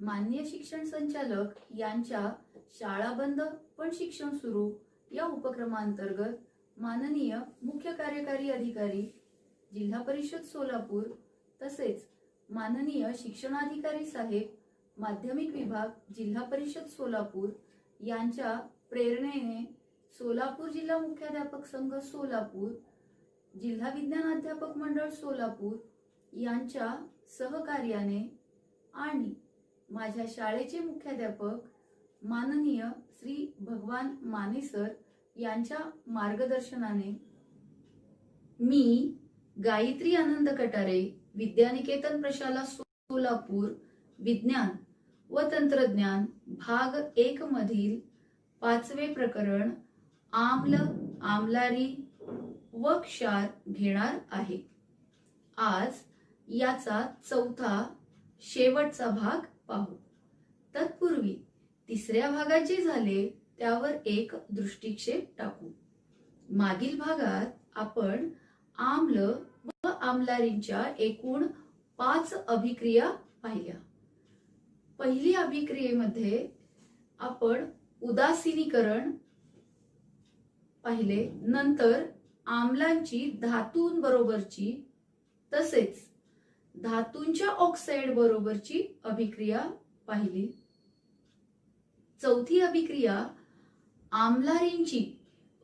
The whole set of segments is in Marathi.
माननीय शिक्षण संचालक यांच्या शाळा बंद पण शिक्षण सुरू या उपक्रमांतर्गत माननीय मुख्य कार्यकारी अधिकारी जिल्हा परिषद सोलापूर तसेच माननीय शिक्षणाधिकारी साहेब माध्यमिक विभाग जिल्हा परिषद सोलापूर यांच्या प्रेरणेने सोलापूर जिल्हा मुख्याध्यापक संघ सोलापूर, जिल्हा विज्ञान अध्यापक मंडळ सोलापूर यांच्या सहकार्याने आणि माझ्या शाळेचे मुख्याध्यापक माननीय श्री भगवान माने सर यांच्या मार्गदर्शनाने मी गायत्री आनंद कटारे विद्यानिकेतन प्रशाला सोलापूर विज्ञान व तंत्रज्ञान भाग 1 मधील 5वे प्रकरण आम्ल, आम्लारी व क्षार घेणार आहे। आज याचा चौथा शेवटचा भाग पाहू। तत्पूर्वी तिसऱ्या भागात जे झाले त्यावर एक दृष्टिक्षेप टाकू। मागील भागात आपण आम्ल व आम्लारींच्या एकूण 5 अभिक्रिया पाहिल्या। पहिली अभिक्रियेमध्ये आपण उदासीनीकरण पाहिले, नंतर आम्लांची धातूंबरोबरची तसेच धातूंच्या ऑक्साईड बरोबरची अभिक्रिया पाहिली। चौथी अभिक्रिया आम्लारींची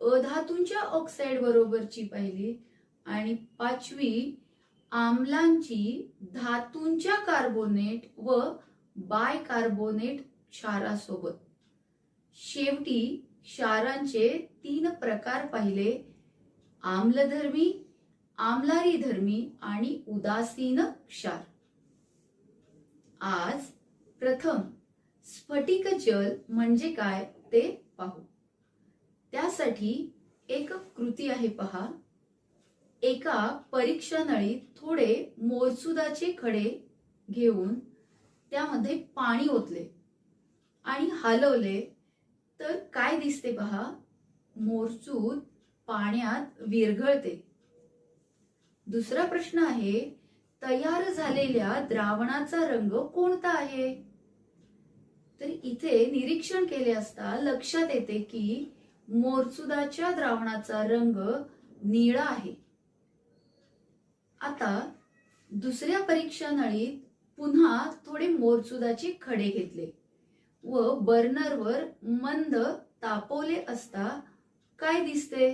अधातूंच्या ऑक्साईड बरोबरची पाहिली आणि 5वी आम्लांची धातूंच्या कार्बोनेट व बायकार्बोनेट क्षारासोबत। शेवटी क्षारांचे 3 प्रकार पाहिले, आम्लधर्मी, आम्लारी धर्मी आणि उदासीन क्षार। आज प्रथम स्फटिक जल म्हणजे काय ते पाहू। त्यासाठी एक कृती आहे पहा। एका परीक्षा नळीत थोडे मोरचुदाचे खडे घेऊन त्यामध्ये पाणी ओतले आणि हलवले तर काय दिसते पहा, मोरचूद पाण्यात विरघळते। दुसरा प्रश्न आहे, तयार झालेल्या द्रावणाचा रंग कोणता आहे? तर इथे निरीक्षण केले असता लक्षात येते की मोरचुदाच्या द्रावणाचा रंग निळा आहे। आता दुसऱ्या परीक्षा नळीत पुन्हा थोडे मोरचुदाचे खडे घेतले व बर्नरवर मंद तापवले असता काय दिसते?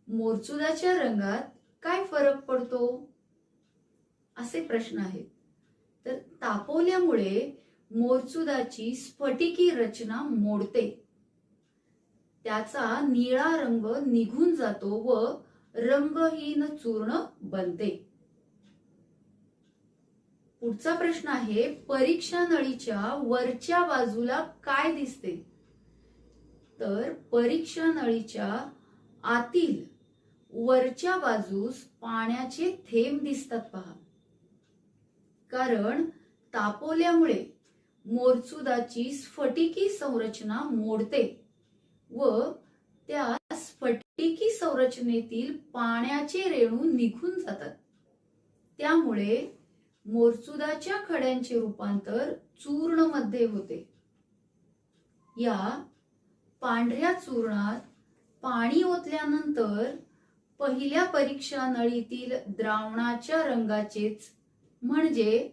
मोरचुदाच्या रंगात काय फरक पडतो? असे प्रश्न आहेत। तर तापवल्यामुळे मोरचुदाची स्फटिकी रचना मोडते, त्याचा निळा रंग निघून जातो व रंगहीन चूर्ण बनते। पुढचा प्रश्न आहे, परीक्षा नळीच्या वरच्या बाजूला काय दिसते? तर परीक्षा नळीच्या आतील वरच्या बाजूस पाण्याचे थेंब दिसतात पहा, कारण तापवल्यामुळे मोरचुदाची स्फटिकी संरचना मोडते व त्या स्फटिकी संरचनेतील पाण्याचे रेणू निघून जातात, त्यामुळे मोरचुदाच्या खड्यांचे रूपांतर चूर्ण मध्ये होते। या पांढऱ्या चूर्णात पाणी ओतल्यानंतर पहिल्या परीक्षा नळीतील द्रावणाच्या रंगाचेच म्हणजे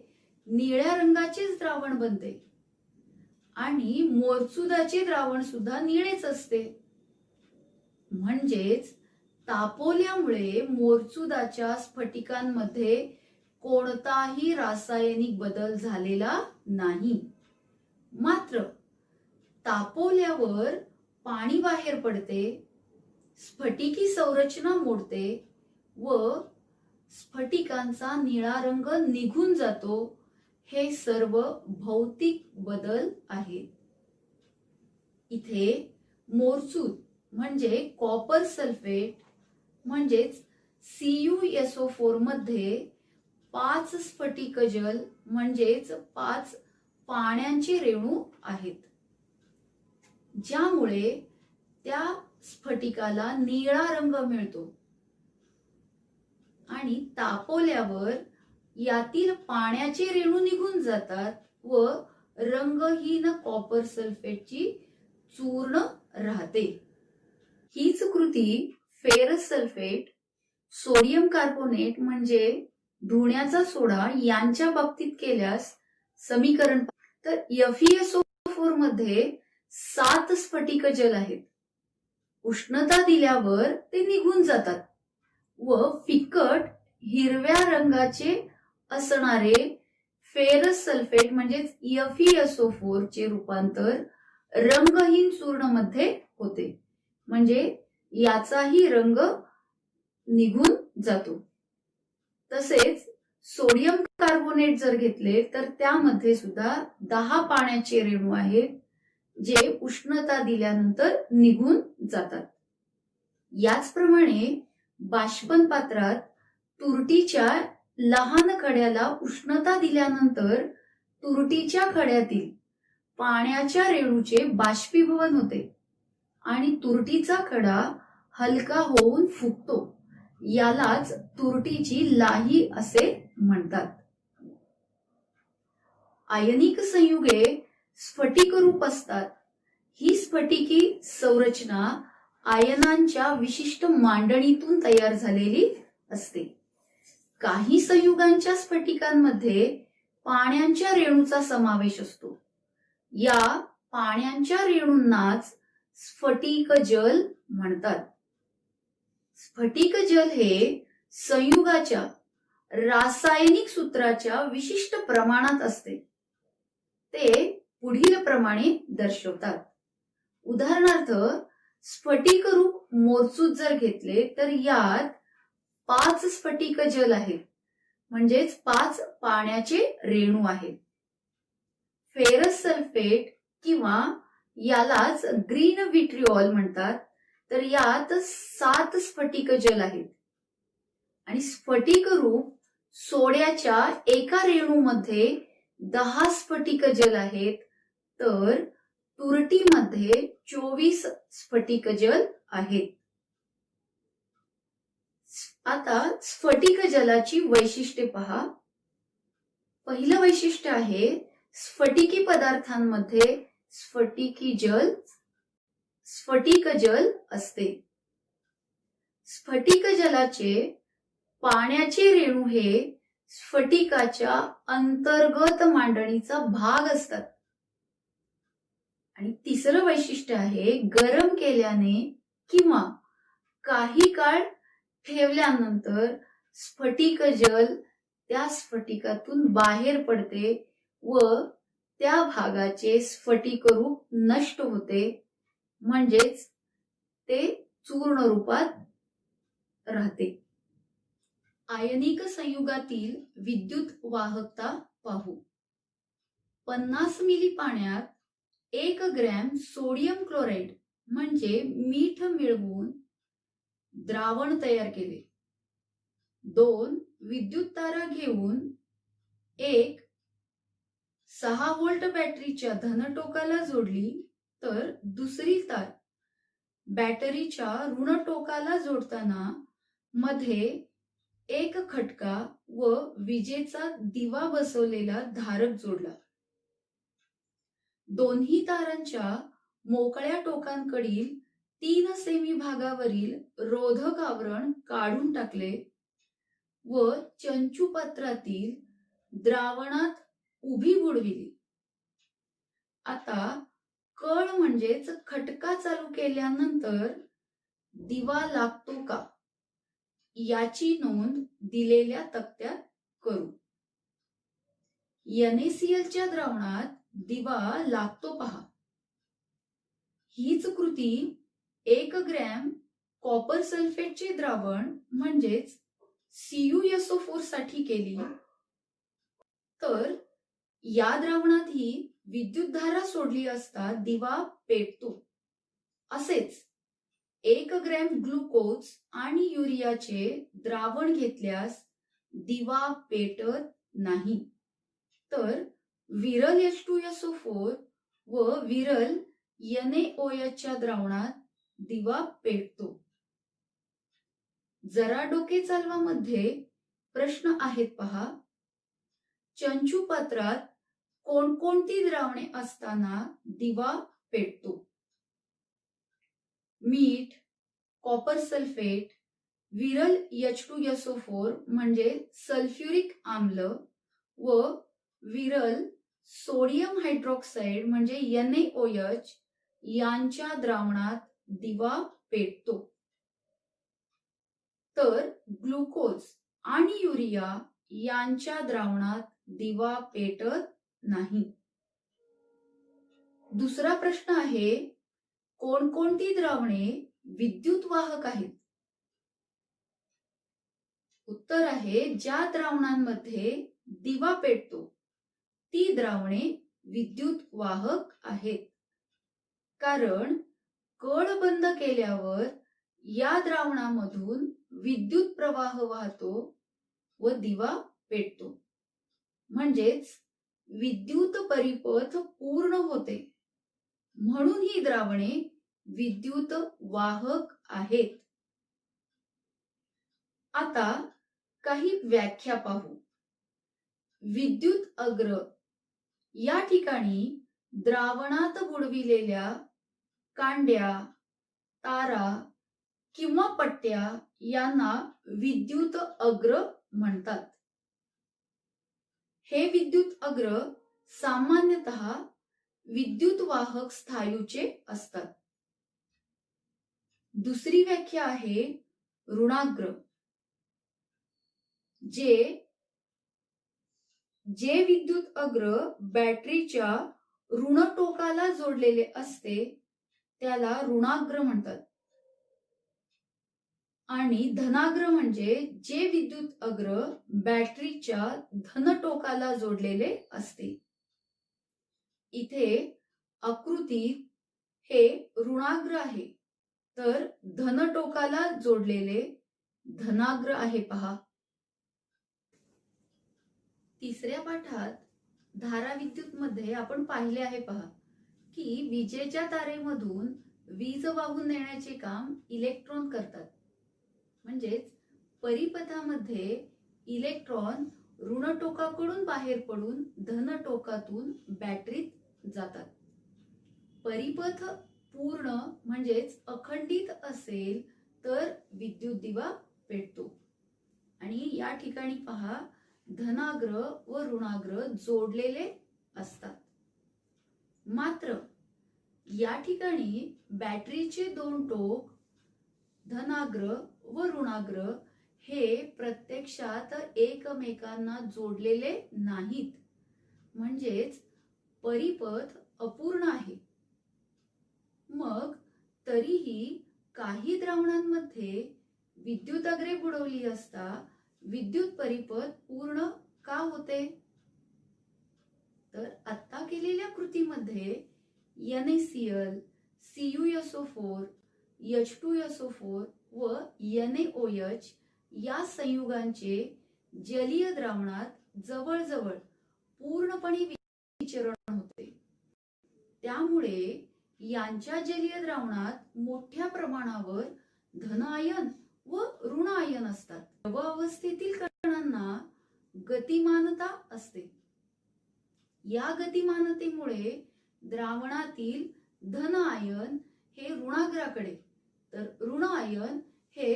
निळ्या रंगाचेच द्रावण बनते आणि मोरचुदाचे द्रावण सुद्धा निळेच असते। म्हणजेच तापवल्यामुळे मोरचुदाच्या स्फटिकांमध्ये कोणताही रासायनिक बदल झालेला नाही, मात्र तापवल्यावर पाणी बाहेर पडते, स्फटिकी संरचना मोडते व स्फटिकांचा निळा रंग निघून जातो। हे सर्व भौतिक बदल आहेत। इथे मोरचूद म्हणजे कॉपर सल्फेट म्हणजेच CuSO4 मध्ये 5 स्फटिक जल म्हणजेच 5 पाण्याचे रेणू आहेत, ज्यामुळे त्या स्फटिकाला निळा रंग मिळतो आणि तापवल्यावर यातील पाण्याचे रेणू निघून जातात व रंगहीन कॉपर सल्फेटची चूर्ण राहते. हीच कृती फेरस सल्फेट, सोडियम कार्बोनेट म्हणजे धुण्याचा सोडा यांच्या बाबतीत केल्यास समीकरण. तर FeSO4 मध्ये 7 स्फटिक जल आहेत. उष्णता दिल्यावर ते निघून जातात व फिकट हिरव्या रंगाचे असणारे फेरस सल्फेट म्हणजेच FeSO4 चे रूपांतर रंगहीन चूर्ण मध्ये होते. म्हणजे याचाही रंग निघून जातो. तसेच सोडियम कार्बोनेट जर घेतले तर त्यामध्ये सुद्धा 10 पाण्याचे रेणू आहेत जे उष्णता दिल्यानंतर निघून जातात. याचप्रमाणे बाष्पन पात्रात तुरटीच्या लहान खड्याला उष्णता दिल्यानंतर तुरटीच्या खड्यातील पाण्याच्या रेणूचे बाष्पीभवन होते आणि तुरटीचा खडा हलका होऊन फुगतो. यालाच तुरटीची लाही असे म्हणतात. आयनिक संयुगे स्फटिक रूप असतात. ही स्फटिकी संरचना आयनांच्या विशिष्ट मांडणीतून तयार झालेली असते. काही संयुगांच्या स्फटिकांमध्ये पाण्याच्या रेणूचा समावेश असतो. या पाण्याच्या रेणूंनाच स्फटिक जल म्हणतात. स्फटिक जल हे संयुगाच्या रासायनिक सूत्राच्या विशिष्ट प्रमाणात असते. ते पुढील प्रमाणे दर्शवतात. उदाहरणार्थ स्फटिक रूप मोरचूत जर घेतले तर यात 5 स्फटिक जल आहेत म्हणजेच 5 पाण्याचे रेणू आहेत. फेरस सल्फेट किंवा यालाच ग्रीन विट्रिऑल म्हणतात तर यात 7 स्फटिक जल आहेत आणि स्फटिक रूप सोड्याच्या एका रेणूमध्ये 10 स्फटिक जल आहेत तर तुरटीमध्ये 24 स्फटिक जल आहेत. आता स्फटिक जलाची वैशिष्ट्ये पहा. पहिलं वैशिष्ट्य आहे स्फटिकी पदार्थांमध्ये स्फटिक जल असते. स्फटिक जलाचे पाण्याचे रेणू हे स्फटिकाच्या अंतर्गत मांडणीचा भाग असतात. आणि तिसरं वैशिष्ट्य आहे गरम केल्याने किंवा काही काळ ठेवल्यानंतर स्फटिक जल त्या स्फटिकातून बाहेर पडते व त्या भागाचे स्फटिक रूप नष्ट होते म्हणजेच ते चूर्ण रूपात राहते. आयनिक संयुगातील विद्युत वाहकता पाहू. 50 मिली पाण्यात 1 ग्रॅम सोडियम क्लोराईड म्हणजे मीठ मिळवून द्रावण तयार केले. 2 विद्युत तारा घेऊन एक 6 व्होल्ट बॅटरीच्या धन टोकाला जोडली तर दुसरी तार बॅटरीच्या ऋण टोकाला जोडताना मध्ये एक खटका व विजेचा दिवा बसवलेला धारक जोडला. दोन्ही तारांच्या मोकळ्या टोकांकडील 3 सेमी भागावरील रोधक आवरण काढून टाकले व चंचुपात्रातील द्रावणात उभी बुडविली. आता कळ म्हणजेच खटका चालू केल्यानंतर दिवा लागतो का याची नोंद दिलेल्या तक्त्यात करू. NaClच्या द्रावणात दिवा लागतो पहा. हीच कृती 1 ग्रॅम कॉपर सल्फेटचे द्रावण म्हणजेच CuSO4 साठी केली तर या द्रावणातही विद्युतधारा सोडली असता दिवा पेटतो. असेच 1 ग्रॅम ग्लुकोज आणि युरियाचे द्रावण घेतल्यास दिवा पेटत नाही तर विरल H2SO4 व विरल NaOH च्या द्रावणात दिवा पेटतो. जरा डोके चालवामध्ये प्रश्न आहेत पहा. चंचुपात्रात कोणकोणती द्रावणे असताना दिवा पेटतो? मीठ, कॉपर सल्फेट, विरल H2SO4 म्हणजे सल्फ्युरिक आम्ल व विरल सोडियम हायड्रॉक्साइड म्हणजे NaOH यांच्या द्रावणात दिवा पेटतो. तर ग्लुकोज आणि युरिया यांच्या द्रावणात दिवा पेटत नाही. दुसरा प्रश्न आहे, कोणकोणती द्रावणे विद्युत वाहक आहेत? उत्तर आहे, ज्या द्रावणांमध्ये दिवा पेटतो ती द्रावणे विद्युत वाहक आहेत. कारण कळ बंद केल्यावर या द्रावणामधून विद्युत प्रवाह वाहतो व दिवा पेटतो. म्हणजेच विद्युत परिपथ पूर्ण होते. म्हणून ही द्रावणे विद्युत वाहक आहेत. आता काही व्याख्या पाहू. विद्युत अग्र या ठिकाणी द्रावणात बुडविलेल्या कांड्या, तारा किंवा पट्ट्या यांना विद्युत अग्र म्हणतात. हे विद्युत अग्र सामान्यतः विद्युत वाहक स्थायूचे असतात. दुसरी व्याख्या आहे ऋणाग्र. जे विद्युत अग्र बॅटरीच्या ऋण टोकाला जोडलेले असते त्याला ऋणाग्र म्हणतात. आणि धनाग्र म्हणजे जे विद्युत अग्र बॅटरीच्या धन टोकाला जोडलेले असते. इथे आकृतीत हे ऋणाग्र आहे, तर धन टोकाला जोडलेले धनाग्र आहे पहा. तिसऱ्या पाठात धाराविद्युत मध्ये आपण पाहिले आहे पहा की विजेच्या तारेमधून वीज वाहून नेण्याचे काम इलेक्ट्रॉन करतात. म्हणजेच परिपथामध्ये इलेक्ट्रॉन ऋण टोकाकडून बाहेर पडून धन टोकातून बॅटरीत जातात. परिपथ पूर्ण म्हणजेच अखंडित असेल तर विद्युत दिवा पेटतो. आणि या ठिकाणी पहा धनाग्र व ऋणाग्र जोडलेले असतात. मात्र या ठिकाणी बॅटरीचे दोन टोक धनाग्र व ऋणाग्र हे प्रत्यक्षात एकमेकांना जोडलेले नाहीत. म्हणजेच परिपथ अपूर्ण आहे. मग तरीही काही द्रावणांमध्ये विद्युत अग्रे बुडवली असता विद्युत परिपथ पूर्ण का होते? तर आता केलेल्या कृतीमध्ये NaCl, CuSO4, H2SO4 व NaOH या संयुगांचे जलीय द्रावणात जवळजवळ पूर्णपणे विचरण होते. त्यामुळे यांच्या जलीय द्रावणात मोठ्या प्रमाणावर धन आयन व ऋण आयन असतात. द्रव अवस्थेतील कणांना गतिमानता असते. या गतिमानतेमुळे द्रावणातील धन आयन हे ऋणाग्राकडे तर ऋण आयन हे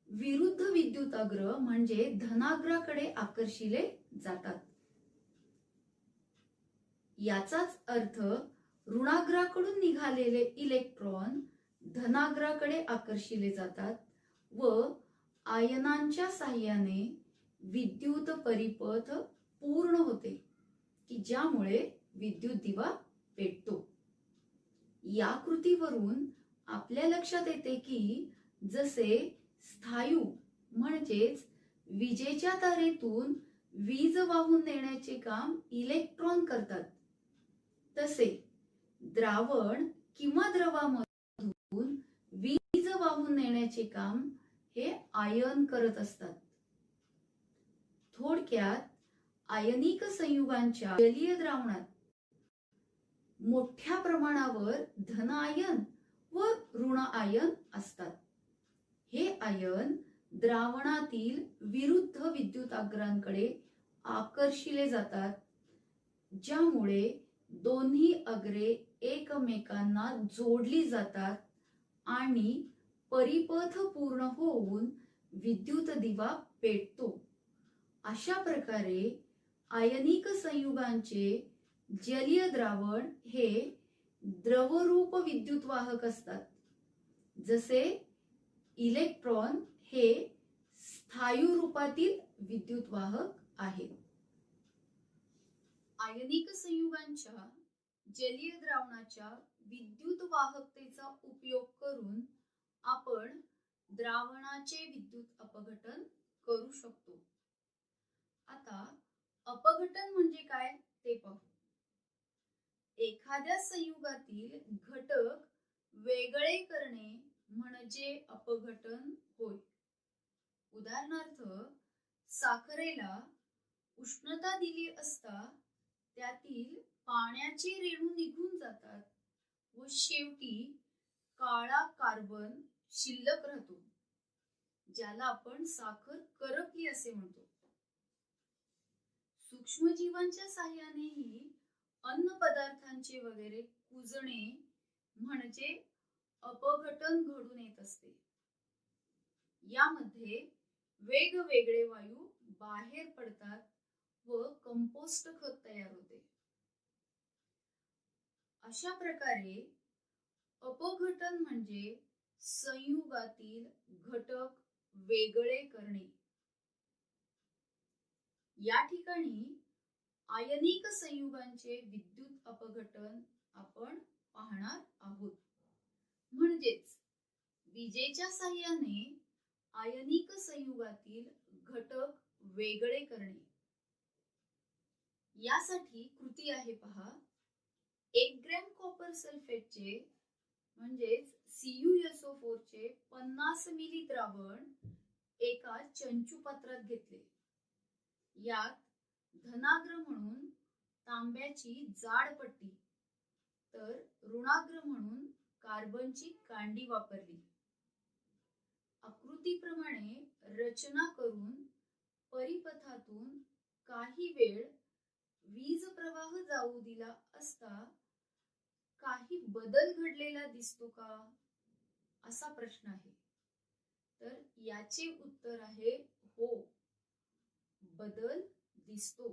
विरुद्ध विद्युत अग्र म्हणजे धनाग्राकडे आकर्षिले जातात. याचाच अर्थ ऋणाग्राकडून निघालेले इलेक्ट्रॉन धनाग्राकडे आकर्षिले जातात व आयनांच्या साहाय्याने विद्युत परिपथ पूर्ण होते की ज्यामुळे विद्युत दिवा पेटतो. या कृतीवरून आपल्या लक्षात येते की जसे स्थायू म्हणजेच विजेच्या तारेतून वीज वाहून नेण्याचे काम इलेक्ट्रॉन करतात, तसे द्रावण किंवा द्रवामधून वीज वाहून नेण्याचे काम हे आयन करत असतात. थोडक्यात आयनिक संयुगांच्या जलीय द्रावणात मोठ्या प्रमाणावर धन आयन व ऋण आयन असतात. हे आयन द्रावणातील विरुद्ध विद्युताग्रांकडे आकर्षिले जातात, ज्यामुळे दोन्ही अग्रे एकमेकांना जोडली जातात आणि परिपथ पूर्ण होऊन विद्युत दिवा पेटतो. अशा प्रकारे आयनिक संयुगांचे जलीय द्रावण हे द्रवरूप विद्युतवाहक असतात. जसे इलेक्ट्रॉन हे स्थायू रूपातील विद्युतवाहक आहेत. आयनिक संयुगांच्या जलीय द्रावणाच्या विद्युत वाहकतेचा उपयोग करून आपण द्रावणाचे विद्युत अपघटन करू शकतो. आता अपघटन म्हणजे काय ते पाहू. एखाद्या संयुगातील घटक वेगळे करणे म्हणजे अपघटन होय. उदाहरणार्थ, साखरेला उष्णता दिली असता त्यातील पाण्याचे रेणू निघून जातात व शेवटी काळा कार्बन शिल्लक राहतो, ज्याला आपण साखर करपली असे म्हणतो. सूक्ष्मजीवांच्या साहाय्यानेही अन्न पदार्थांचे वगैरे कुजणे म्हणजे अपघटन घडून येत असते. यामध्ये वेगवेगळे वायू बाहेर पडतात व कंपोस्ट खत तयार होते. अशा प्रकारे अपघटन म्हणजे संयुगातील घटक वेगळे करणे. या ठिकाणी आयनिक संयुगांचे विद्युत अपघटन आपण पाहणार आहोत. म्हणजेच विजेच्या साहाय्याने आयनिक संयुगातील घटक वेगळे करणे. यासाठी कृती आहे पहा. 1 ग्रॅम कॉपर सल्फेटचे म्हणजेच CuSO4 चे 50 मिली द्रावण एका चंचू पात्रात घेतले. यात धनाग्र म्हणून तांब्याची जाड पट्टी तर ऋणाग्र म्हणून कार्बनची कांडी वापरली. आकृतीप्रमाणे रचना करून परिपथातून काही वेळ वीज प्रवाह जाऊ दिला असता काही बदल घडलेला दिसतो का, असा प्रश्न आहे. तर याचे उत्तर आहे हो, बदल दिसतो.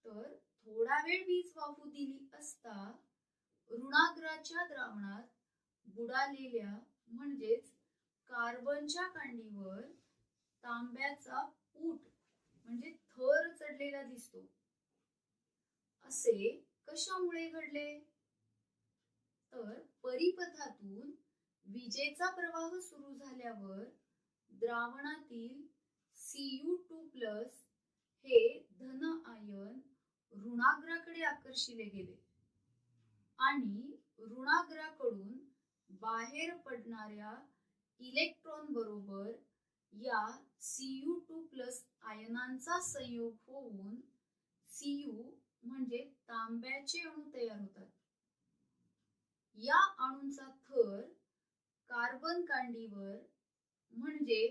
तर थोडा वेळ वीज वाहू दिली असता ऋणाग्राच्या द्रावणात बुडालेल्या म्हणजेच कार्बनच्या कांडीवर तांब्याचा पूट म्हणजे थर चढलेला दिसतो. असे कशामुळे घडले? तर परिपथातून विजेचा प्रवाह सुरू झाल्यावर द्रावणातील Cu2+ हे धन आयन ऋणाग्राकडे आकर्षिले गेले आणि ऋणाग्राकडून बाहेर पडणाऱ्या इलेक्ट्रॉन बरोबर या Cu2+ आयनांचा संयोग होऊन Cu म्हणजे तांब्याचे अणू तयार होतात. या अणूंचा थर कार्बन कांडीवर म्हणजे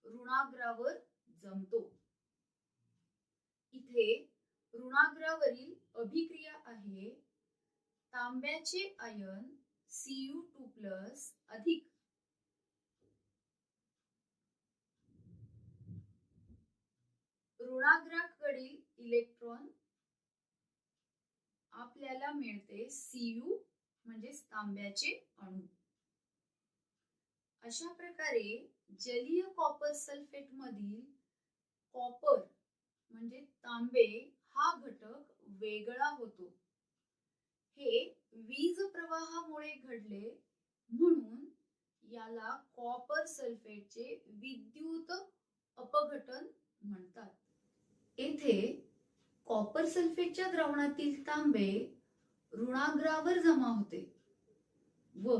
ऋणाग्रावर जमतो. इथे ऋणाग्रावरील अभिक्रिया आहे. तांब्याचे आयन Cu2+ अधिक ऋणाग्राकडील इलेक्ट्रॉन आपल्याला मिळते Cu म्हणजे तांब्याचे अणू. अशा प्रकारे जलीय कॉपर सल्फेट मधील कॉपर म्हणजे तांबे हा घटक वेगळा होतो. हे वीज प्रवाहामुळे घडले म्हणून याला कॉपर सल्फेटचे विद्युत अपघटन म्हणतात. येथे कॉपर सल्फेटच्या द्रावणातील तांबे ऋणाग्रावर जमा होते व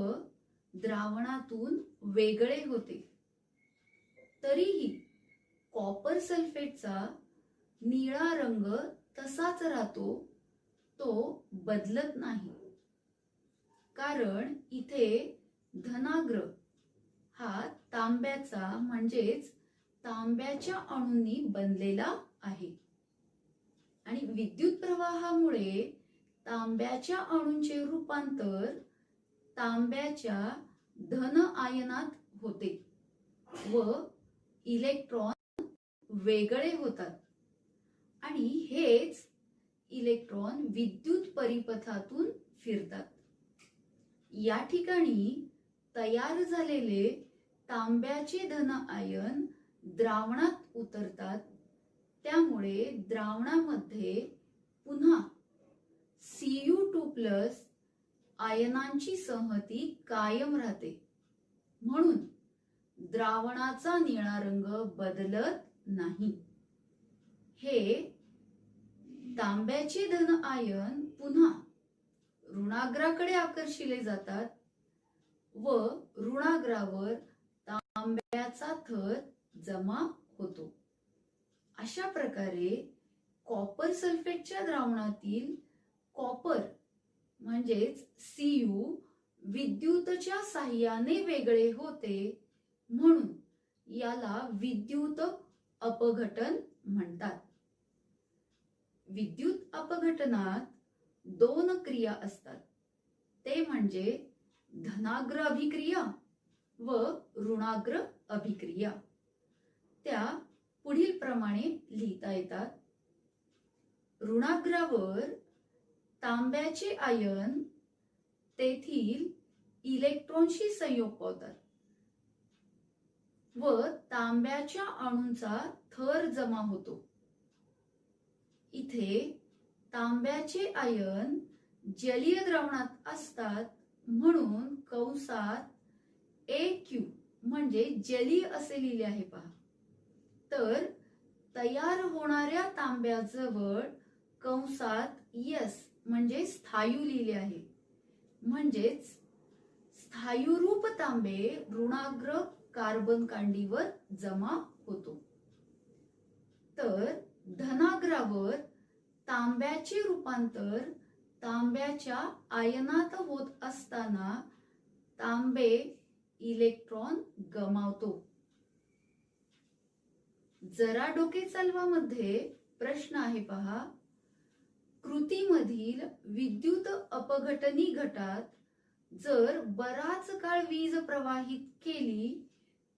द्रावणातून वेगळे होते. तरीही कॉपर सल्फेटचा निळा रंग तसाच राहतो, तो बदलत नाही. कारण इथे धनाग्र हा तांब्याचा म्हणजेच तांब्याच्या अणूंनी बनलेला आहे. आणि विद्युत प्रवाहामुळे तांब्याच्या अणूंचे रूपांतर तांब्याच्या धन आयनात होते व इलेक्ट्रॉन वेगळे होतात आणि हेच इलेक्ट्रॉन विद्युत परिपथातून फिरतात. या ठिकाणी तयार झालेले तांब्याचे धन आयन द्रावणात उतरतात. त्यामुळे द्रावणामध्ये पुन्हा Cu2+ आयनांची संहती कायम राहते. म्हणून द्रावणाचा निळा रंग बदलत नाही. हे तांब्याचे धन आयन पुन्हा ऋणाग्राकडे आकर्षिले जातात व ऋणाग्रावर तांब्याचा थर जमा होतो. अशा प्रकारे कॉपर सल्फेटच्या द्रावणातील कॉपर म्हणजेच Cu विद्युतच्या साहाय्याने वेगळे होते, म्हणून याला विद्युत अपघटन म्हणतात. विद्युत अपघटनात दोन क्रिया असतात, ते म्हणजे धनाग्र अभिक्रिया व ऋणाग्र अभिक्रिया. त्या पुढील प्रमाणे लिहिता येतात. ऋणाग्रावर तांब्याचे आयन तेथील इलेक्ट्रॉनशी संयोग पावतात व तांब्याच्या अणूंचा थर जमा होतो. इथे तांब्याचे आयन जलीय द्रावणात असतात, म्हणून कंसात AQ म्हणजे जलीय असे लिहिले आहे पहा. तर तयार होणाऱ्या तांब्याजवळ कंसात S म्हणजे स्थायू लिहिले आहे. म्हणजेच स्थायूरूप तांबे ऋणाग्र कार्बन कांडीवर जमा होतो. तर धनाग्रावर तांब्याचे रूपांतर तांब्याच्या आयनात होत असताना तांबे इलेक्ट्रॉन गमावतो. जरा डोके चालवामध्ये प्रश्न आहे पहा. कृतीमधील विद्युत अपघटनी घटात जर बराच काळ वीज प्रवाहित केली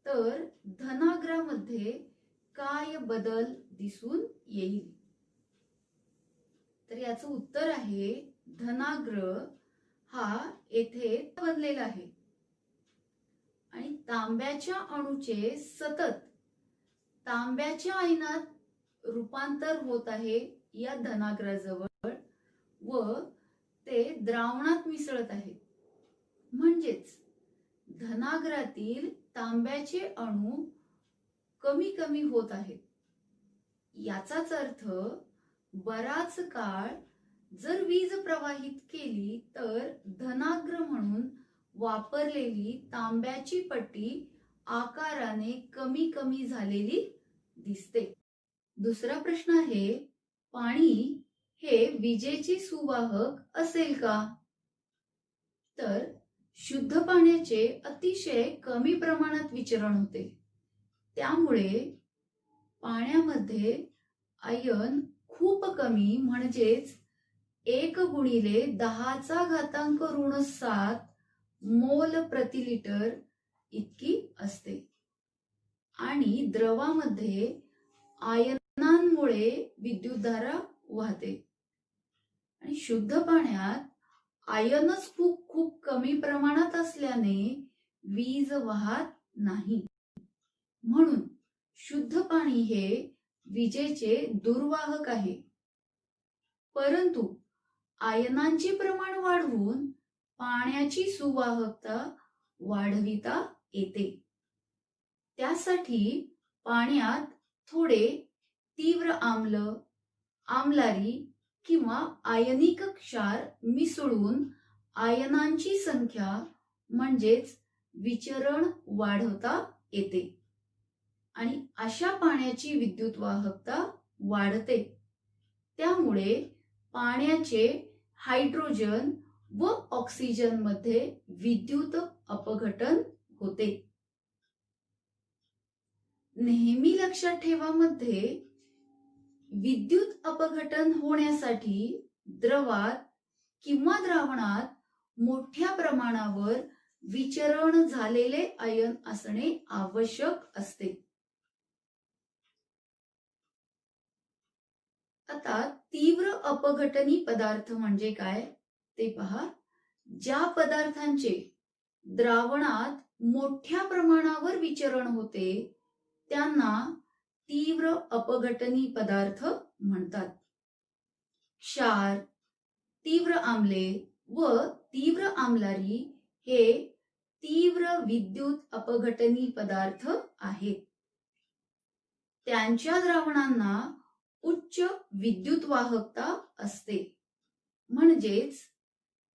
तर धनाग्रामध्ये काय बदल दिसून येईल? तर याचं उत्तर आहे धनाग्र हा येथे बनलेला आहे आणि तांब्याच्या अणूचे सतत तांब्याच्या आयनात रूपांतर होत आहे या धनाग्राजवळ व ते द्रावणात मिसळत आहे. म्हणजेच धनाग्रातील तांब्याचे अणू कमी कमी होत आहेत. याचाच अर्थ बराच काळ जर वीज प्रवाहित केली तर धनाग्र म्हणून वापरलेली तांब्याची पट्टी आकाराने कमी कमी झालेली दिसते. दुसरा प्रश्न आहे, पाणी हे विजेचे सुवाहक असेल का? तर शुद्ध पाण्याचे अतिशय कमी प्रमाणात विचरण होते. त्यामुळे पाण्यामध्ये आयन खूप कमी म्हणजेच 1×10⁻⁷ मोल प्रति लिटर इतकी असते. आणि द्रवामध्ये आयनांमुळे विद्युतधारा वाहते. आणि शुद्ध पाण्यात आयनच खूप कमी प्रमाणात असल्याने वीज वाहत नाही. म्हणून शुद्ध पाणी हे विजेचे दुर्वाहक आहे. परंतु आयनांचे प्रमाण वाढवून पाण्याची सुवाहकता वाढविता येते. त्यासाठी पाण्यात थोडे तीव्र आम्ल, आम्लारी किंवा आयनिक क्षार मिसळून आयनांची संख्या म्हणजेच विचरण वाढवता येते आणि अशा पाण्याची विद्युत वाहकता वाढते. त्यामुळे पाण्याचे हायड्रोजन व ऑक्सिजन मध्ये विद्युत अपघटन होते. नेहमी लक्षात ठेवा मध्ये विद्युत अपघटन होण्यासाठी द्रवात किंवा द्रावणात मोठ्या प्रमाणावर विचरण झालेले आयन असणे आवश्यक असते. आता तीव्र अपघटनी पदार्थ म्हणजे काय ते पहा. ज्या पदार्थांचे द्रावणात मोठ्या प्रमाणावर विचरण होते त्यांना तीव्र अपघटनी पदार्थ म्हणतात. क्षार, तीव्र आम्ले व तीव्र आम्लारी हे तीव्र विद्युत अपघटनी पदार्थ आहेत. त्यांच्या द्रावणांना उच्च विद्युत वाहकता असते. म्हणजेच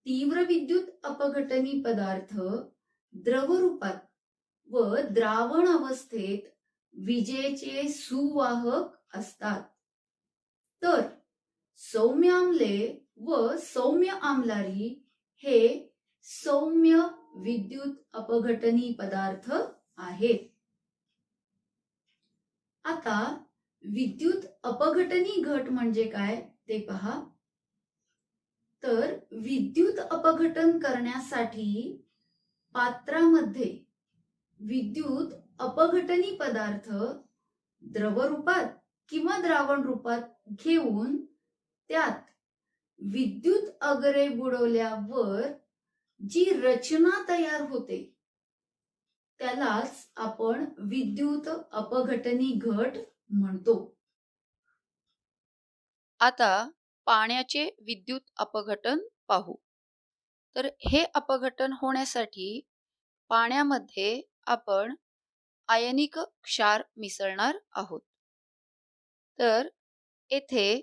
तीव्र विद्युत अपघटनी पदार्थ द्रवरूपात व द्रावण अवस्थेत विजेचे सुवाहक असतात. तर सौम्य आम्ले व सौम्य आम्लारी हे सौम्य विद्युत अपघटनी पदार्थ आहेत. आता विद्युत अपघटनी घट म्हणजे काय ते पहा. तर विद्युत अपघटन करण्यासाठी पात्रामध्ये विद्युत अपघटनी पदार्थ द्रवरूपात किंवा द्रावण रूपात घेऊन त्यात विद्युत अगरे बुडवल्यावर जी रचना तयार होते त्यालाच आपण विद्युत अपघटनी घट म्हणतो. आता पाण्याचे विद्युत अपघटन पाहू. तर हे अपघटन होण्यासाठी पाण्यामध्ये आपण आयनिक क्षार मिसळणार आहोत. तर येथे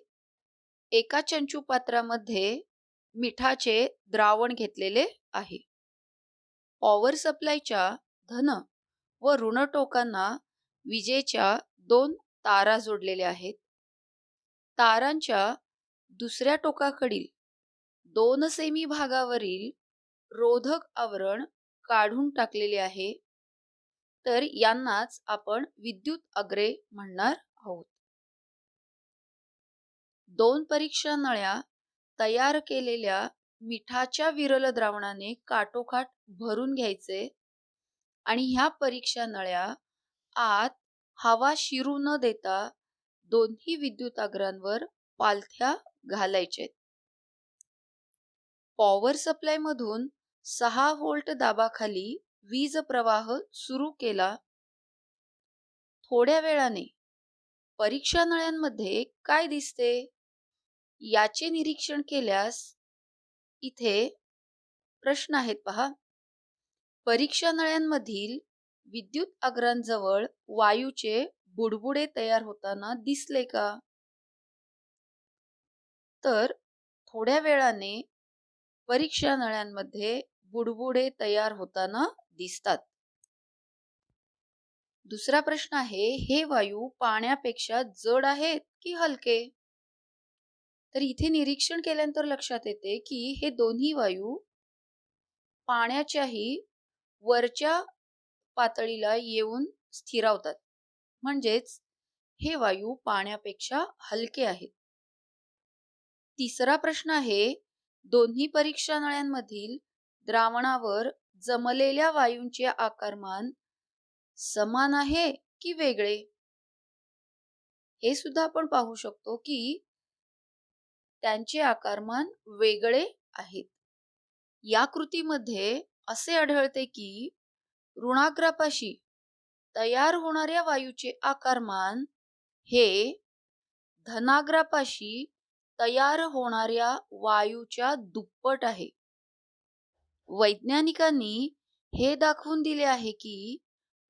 एका चंचू पात्रामध्ये मिठाचे द्रावण घेतलेले आहे. पॉवर सप्लायच्या धन व ऋण टोकांना विजेच्या 2 तारा जोडलेल्या आहेत. तारांच्या दुसऱ्या टोकाकडील 2 सेमी भागावरील रोधक आवरण काढून टाकलेले आहे. तर यांनाच आपण विद्युत अग्रे म्हणणार आहोत. 2 परीक्षा नळ्या तयार केलेल्या मिठाच्या विरल द्रावणाने काठोकाठ भरून घ्यायचे आणि ह्या परीक्षा नळ्या आत हवा शिरू न देता दोन्ही विद्युत अग्रांवर पालथ्या घालायचे. पॉवर सप्लाय मधून 6 व्होल्ट दाबाखाली वीज प्रवाह सुरू केला. थोड्या वेळाने परीक्षा नळ्यांमध्ये काय दिसते याचे निरीक्षण केल्यास इथे प्रश्न आहेत पहा. परीक्षा नळ्यांमधील विद्युत अग्रांजवळ वायूचे बुडबुडे तयार होताना दिसले का? तर थोड्या वेळाने परीक्षा नळ्यांमध्ये बुडबुडे तयार होताना दिसतात. दुसरा प्रश्न आहे, हे वायू पाण्यापेक्षा जड आहेत की हलके? तर इथे निरीक्षण केल्यानंतर लक्षात येते की हे दोन्ही वायू पाण्याच्याही वरच्या पातळीला येऊन स्थिरावतात. म्हणजेच हे वायू पाण्यापेक्षा हलके आहेत. तिसरा प्रश्न आहे, दोन्ही परीक्षा नळ्यांमधील द्रावणावर जमलेल्या वायूंचे आकारमान समान आहे की वेगळे? हे सुद्धा आपण पाहू शकतो की त्यांचे आकारमान वेगळे आहेत. या कृतीमध्ये असे आढळते की ऋणाग्रापाशी तयार होणाऱ्या वायूचे आकारमान हे धनाग्रापाशी तयार होणाऱ्या वायूच्या दुप्पट आहे. वैज्ञानिकांनी हे दाखवून दिले आहे की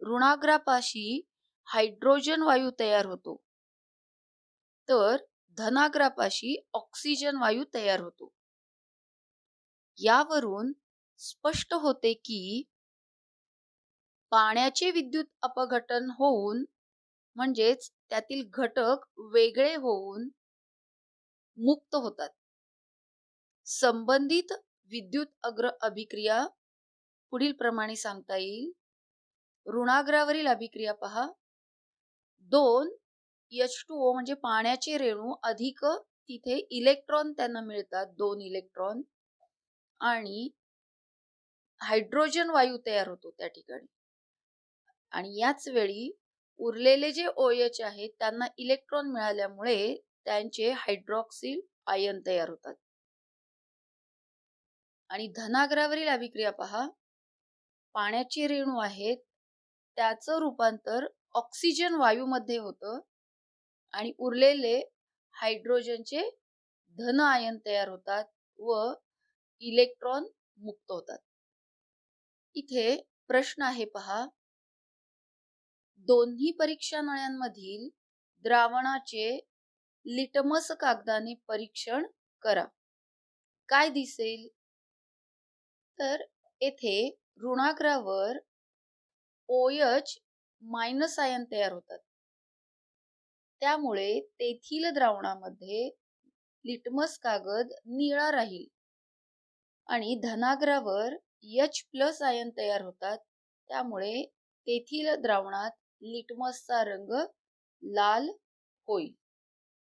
ऋणाग्रापाशी हायड्रोजन वायू तयार होतो तर धनाग्रापाशी ऑक्सिजन वायू तयार होतो. यावरून स्पष्ट होते की पाण्याचे विद्युत अपघटन होऊन म्हणजेच त्यातील घटक वेगळे होऊन मुक्त होतात. संबंधित विद्युत अग्र अभिक्रिया पुढील प्रमाणे सांगता येईल. ऋणाग्रावरील अभिक्रिया पहा. 2 H2O म्हणजे पाण्याचे रेणू अधिक तिथे इलेक्ट्रॉन त्यांना मिळतात, 2 इलेक्ट्रॉन, आणि हायड्रोजन वायू तयार होतो त्या ठिकाणी. आणि याच वेळी उरलेले जे OH आहेत त्यांना इलेक्ट्रॉन मिळाल्यामुळे त्यांचे हायड्रॉक्सिल आयन तयार होतात. आणि धनाग्रावरील अभिक्रिया पहा, पाण्याचे रेणू आहेत त्याचं रूपांतर ऑक्सिजन वायूमध्ये होतं आणि उरलेले हायड्रोजनचे धन आयन तयार होतात व इलेक्ट्रॉन मुक्त होतात. इथे प्रश्न आहे पहा, दोन्ही परीक्षा नळ्यांमधील द्रावणाचे लिटमस कागदाने परीक्षण करा. काय दिसेल? तर येथे ऋणाग्रावर OH मायनस आयन तयार होतात. त्यामुळे तेथील द्रावणामध्ये लिटमस कागद निळा राहील आणि धनाग्रावर H प्लस आयन तयार होतात. त्यामुळे तेथील द्रावणात लिटमसचा रंग लाल होईल.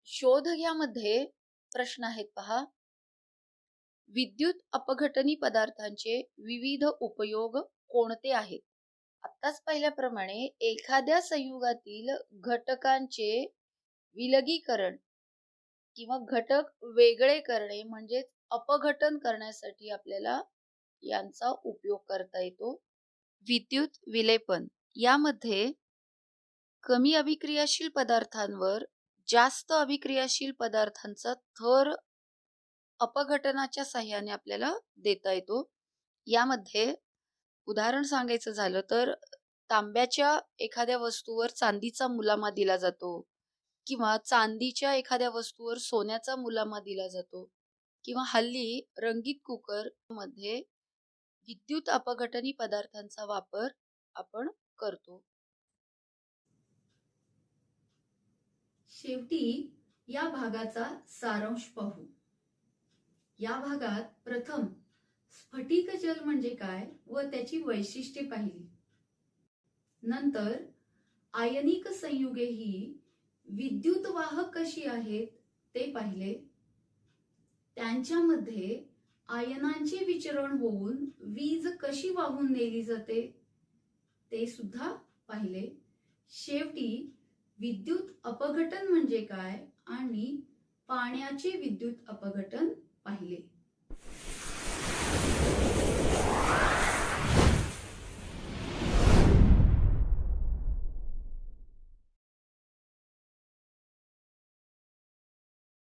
शोध घ्यामध्ये प्रश्न आहेत पहा, विद्युत अपघटनी पदार्थांचे विविध उपयोग कोणते आहेत? आत्ताच पाहिल्याप्रमाणे एखाद्या संयुगातील घटकांचे विलगीकरण किंवा घटक वेगळे करणे म्हणजेच अपघटन करण्यासाठी आपल्याला यांचा उपयोग करता येतो. विद्युत विलेपन यामध्ये कमी अभिक्रियाशील पदार्थांवर जास्त अभिक्रियाशील पदार्थांचा थर अपघटनाच्या साहाय्याने आपल्याला देता येतो. यामध्ये उदाहरण सांगायचं झालं तर तांब्याच्या एखाद्या वस्तूवर चांदीचा मुलामा दिला जातो किंवा चांदीच्या एखाद्या वस्तूवर सोन्याचा मुलामा दिला जातो किंवा हल्ली रंगीत कुकर मध्ये विद्युत अपघटनी पदार्थांचा वापर आपण करतो. शेवटी या भागाचा सारांश पाहू. या भागात प्रथम स्फटिक जल म्हणजे काय व त्याची वैशिष्ट्ये पाहिली. नंतर आयनिक संयुगे ही विद्युत वाहक कशी आहेत ते पाहिले. त्यांच्यामध्ये आयनांचे विचरण होऊन वीज कशी वाहून नेली जाते ते सुद्धा पाहिले. शेवटी विद्युत अपघटन म्हणजे काय आणि पाण्याचे विद्युत अपघटन पाहिले.